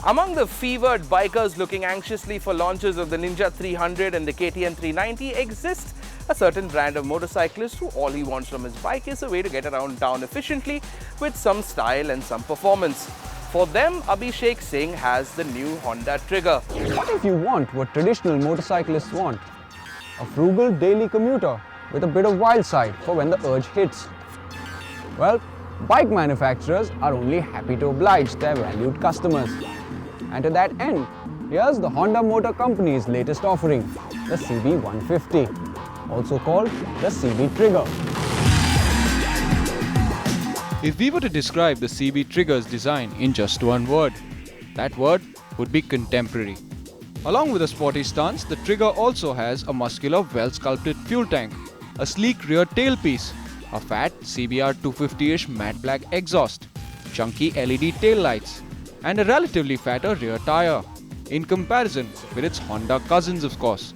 Among the fevered bikers looking anxiously for launches of the Ninja 300 and the KTM 390 exists a certain brand of motorcyclist who all he wants from his bike is a way to get around town efficiently with some style and some performance. For them, Abhishek Singh has the new Honda Trigger. What if you want what traditional motorcyclists want? A frugal daily commuter with a bit of wild side for when the urge hits. Well, bike manufacturers are only happy to oblige their valued customers. And to that end, here's the Honda Motor Company's latest offering, the CB150, also called the CB Trigger. If we were to describe the CB Trigger's design in just one word, that word would be contemporary. Along with a sporty stance, the Trigger also has a muscular, well-sculpted fuel tank, a sleek rear tailpiece, a fat CBR 250-ish matte black exhaust, chunky LED taillights, and a relatively fatter rear tyre, in comparison with its Honda cousins of course.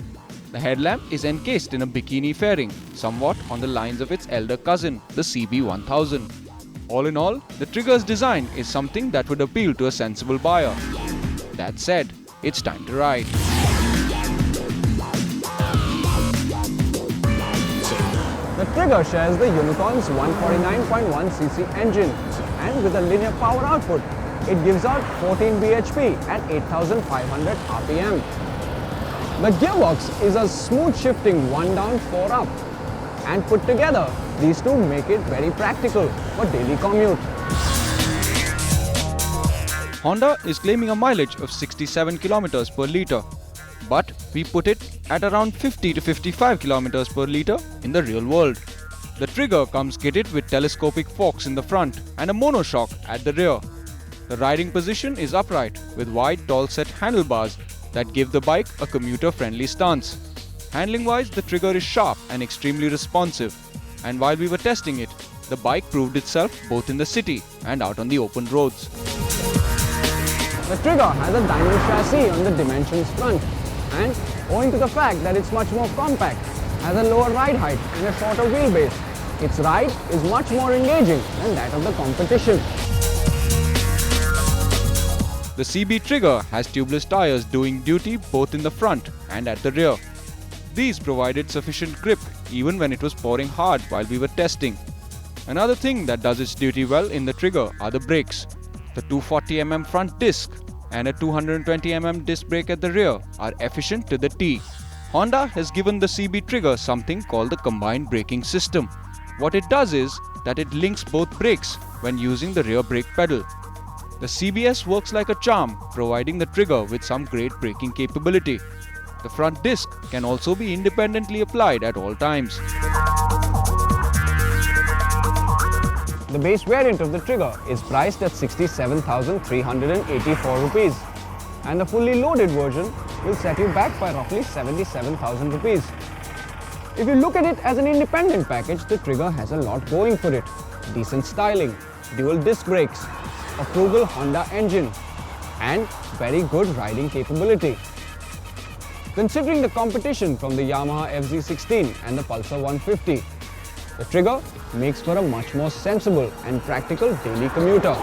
The headlamp is encased in a bikini fairing, somewhat on the lines of its elder cousin, the CB1000. All in all, the Trigger's design is something that would appeal to a sensible buyer. That said, it's time to ride. The Trigger shares the Unicorn's 149.1cc engine, and with a linear power output, it gives out 14 bhp at 8,500 rpm. The gearbox is a smooth shifting 1 down 4 up, and put together, these two make it very practical for daily commute. Honda is claiming a mileage of 67 km per litre, but we put it at around 50 to 55 km per litre in the real world. The Trigger comes kitted with telescopic forks in the front and a monoshock at the rear. The riding position is upright with wide tall set handlebars that give the bike a commuter-friendly stance. Handling-wise, the Trigger is sharp and extremely responsive, and while we were testing it, the bike proved itself both in the city and out on the open roads. The Trigger has a diamond chassis on the Dimensions front, and owing to the fact that it's much more compact, has a lower ride height and a shorter wheelbase, its ride is much more engaging than that of the competition. The CB Trigger has tubeless tyres doing duty both in the front and at the rear. These provided sufficient grip even when it was pouring hard while we were testing. Another thing that does its duty well in the Trigger are the brakes. The 240mm front disc and a 220mm disc brake at the rear are efficient to the T. Honda has given the CB Trigger something called the combined braking system. What it does is that it links both brakes when using the rear brake pedal. The CBS works like a charm, providing the Trigger with some great braking capability. The front disc can also be independently applied at all times. The base variant of the Trigger is priced at 67,384 rupees, and the fully loaded version will set you back by roughly 77,000 rupees. If you look at it as an independent package, the Trigger has a lot going for it. Decent styling, dual disc brakes, a frugal Honda engine, and very good riding capability. Considering the competition from the Yamaha FZ16 and the Pulsar 150, the Trigger makes for a much more sensible and practical daily commuter.